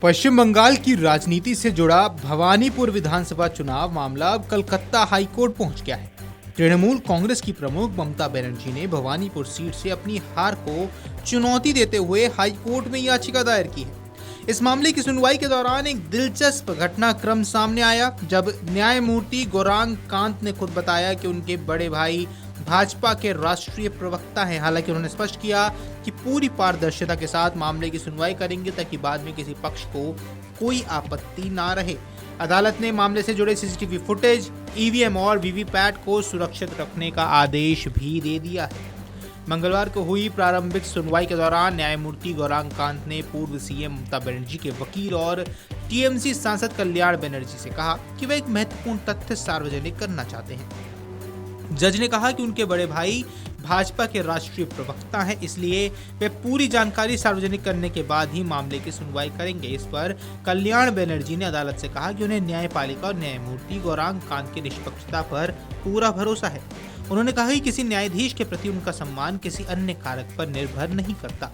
पश्चिम बंगाल की राजनीति से जुड़ा भवानीपुर विधानसभा चुनाव मामला अब कलकत्ता हाईकोर्ट पहुंच गया है। तृणमूल कांग्रेस की प्रमुख ममता बनर्जी ने भवानीपुर सीट से अपनी हार को चुनौती देते हुए हाईकोर्ट में याचिका दायर की है। इस मामले की सुनवाई के दौरान एक दिलचस्प घटनाक्रम सामने आया, जब न्यायमूर्ति गौरांग कांत ने खुद बताया कि उनके बड़े भाई भाजपा के राष्ट्रीय प्रवक्ता हैं। हालांकि उन्होंने स्पष्ट किया कि पूरी पारदर्शिता के साथ मामले की सुनवाई करेंगे ताकि बाद में किसी पक्ष को कोई आपत्ति ना रहे। अदालत ने मामले से जुड़े सीसीटीवी फुटेज, ईवीएम और वीवीपैट को सुरक्षित रखने का आदेश भी दे दिया है। मंगलवार को हुई प्रारंभिक सुनवाई के दौरान न्यायमूर्ति गौरांग कांत ने पूर्व सीएम ममता बनर्जी के वकील और टीएमसी सांसद कल्याण बनर्जी से कहा कि वे एक महत्वपूर्ण तथ्य सार्वजनिक करना चाहते हैं। जज ने कहा कि उनके बड़े भाई भाजपा के राष्ट्रीय प्रवक्ता हैं, इसलिए वे पूरी जानकारी सार्वजनिक करने के बाद ही मामले की सुनवाई करेंगे। इस पर कल्याण बनर्जी ने अदालत से कहा कि उन्हें न्यायपालिका और न्यायमूर्ति गौरांग कांत की निष्पक्षता पर पूरा भरोसा है। उन्होंने कहा कि किसी न्यायाधीश के प्रति उनका सम्मान किसी अन्य कारक पर निर्भर नहीं करता।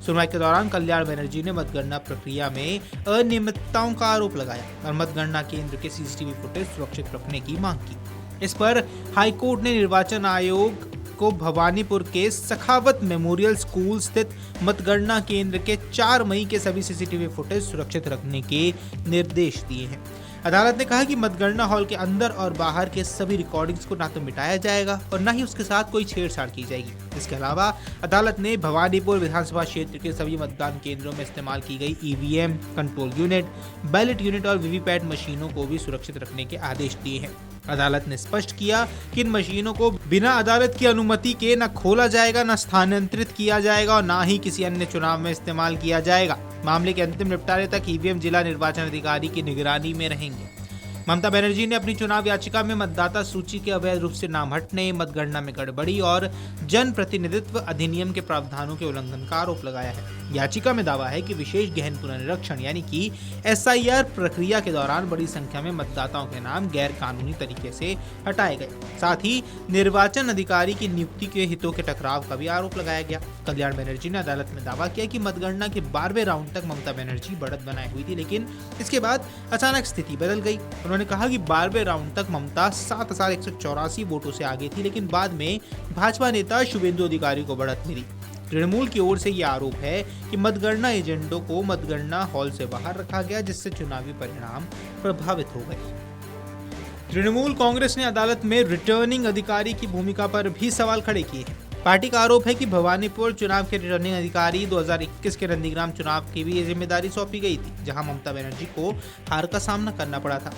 सुनवाई के दौरान कल्याण बनर्जी ने मतगणना प्रक्रिया में अनियमितताओं का आरोप लगाया और मतगणना केंद्र के सीसीटीवी फुटेज सुरक्षित रखने की मांग की। इस पर हाईकोर्ट ने निर्वाचन आयोग को भवानीपुर के सखावत मेमोरियल स्कूल स्थित मतगणना केंद्र के 4 मई के सभी सीसीटीवी फुटेज सुरक्षित रखने के निर्देश दिए हैं। अदालत ने कहा कि मतगणना हॉल के अंदर और बाहर के सभी रिकॉर्डिंग्स को ना तो मिटाया जाएगा और ना ही उसके साथ कोई छेड़छाड़ की जाएगी। इसके अलावा अदालत ने भवानीपुर विधानसभा क्षेत्र के सभी मतदान केंद्रों में इस्तेमाल की गई EVM, control unit, ballot unit और वीवीपैट मशीनों को भी सुरक्षित रखने के आदेश दिए हैं। अदालत ने स्पष्ट किया कि इन मशीनों को बिना अदालत की अनुमति के न खोला जाएगा, न स्थानांतरित किया जाएगा और न ही किसी अन्य चुनाव में इस्तेमाल किया जाएगा। मामले के अंतिम निपटारे तक ईवीएम जिला निर्वाचन अधिकारी की निगरानी में रहेंगे। ममता बनर्जी ने अपनी चुनाव याचिका में मतदाता सूची के अवैध रूप से नाम हटने, मतगणना में गड़बड़ी और जन प्रतिनिधित्व अधिनियम के प्रावधानों के उल्लंघन का आरोप लगाया है। याचिका में दावा है कि विशेष गहन पुनरीक्षण यानी कि एसआईआर प्रक्रिया के दौरान बड़ी संख्या में मतदाताओं के नाम गैर कानूनी तरीके से हटाए गए। साथ ही निर्वाचन अधिकारी की नियुक्ति के हितों के टकराव का भी आरोप लगाया गया। कल्याण बनर्जी ने अदालत में दावा किया कि मतगणना के 12वें राउंड तक ममता बनर्जी बढ़त बनाए हुई थी, लेकिन इसके बाद अचानक स्थिति बदल गई। उन्होंने कहा कि 12वें राउंड तक ममता 7,184 वोटों से आगे थी, लेकिन बाद में भाजपा नेता शुभेंदु अधिकारी को बढ़त मिली। तृणमूल की ओर से यह आरोप है कि मतगणना एजेंटों को मतगणना हॉल से बाहर रखा गया, जिससे चुनावी परिणाम प्रभावित हो गए। तृणमूल कांग्रेस ने अदालत में रिटर्निंग अधिकारी की भूमिका पर भी सवाल खड़े किए हैं। पार्टी का आरोप है कि भवानीपुर चुनाव के रिटर्निंग अधिकारी 2021 के नंदीग्राम चुनाव की भी जिम्मेदारी सौंपी गई थी, जहां ममता बनर्जी को हार का सामना करना पड़ा था।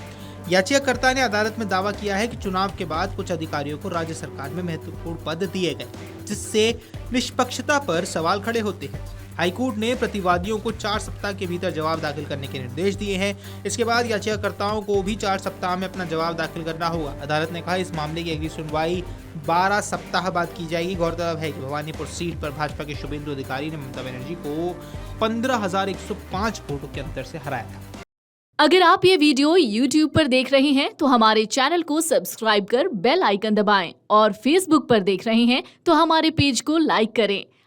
याचिकाकर्ता ने अदालत में दावा किया है कि चुनाव के बाद कुछ अधिकारियों को राज्य सरकार में महत्वपूर्ण पद दिए गए, जिससे निष्पक्षता पर सवाल खड़े होते हैं। हाईकोर्ट ने प्रतिवादियों को 4 सप्ताह के भीतर जवाब दाखिल करने के निर्देश दिए हैं। इसके बाद याचिकाकर्ताओं को भी 4 सप्ताह में अपना जवाब दाखिल करना होगा। अदालत ने कहा इस मामले की अगली सुनवाई 12 सप्ताह बाद की जाएगी। गौरतलब है कि भवानीपुर सीट पर भाजपा के शुभेंदु अधिकारी ने ममता बनर्जी को 15,105 वोटों के अंतर से हराया था। अगर आप ये वीडियो YouTube पर देख रहे हैं तो हमारे चैनल को सब्सक्राइब कर बेल आइकन दबाएं और Facebook पर देख रहे हैं तो हमारे पेज को लाइक करें।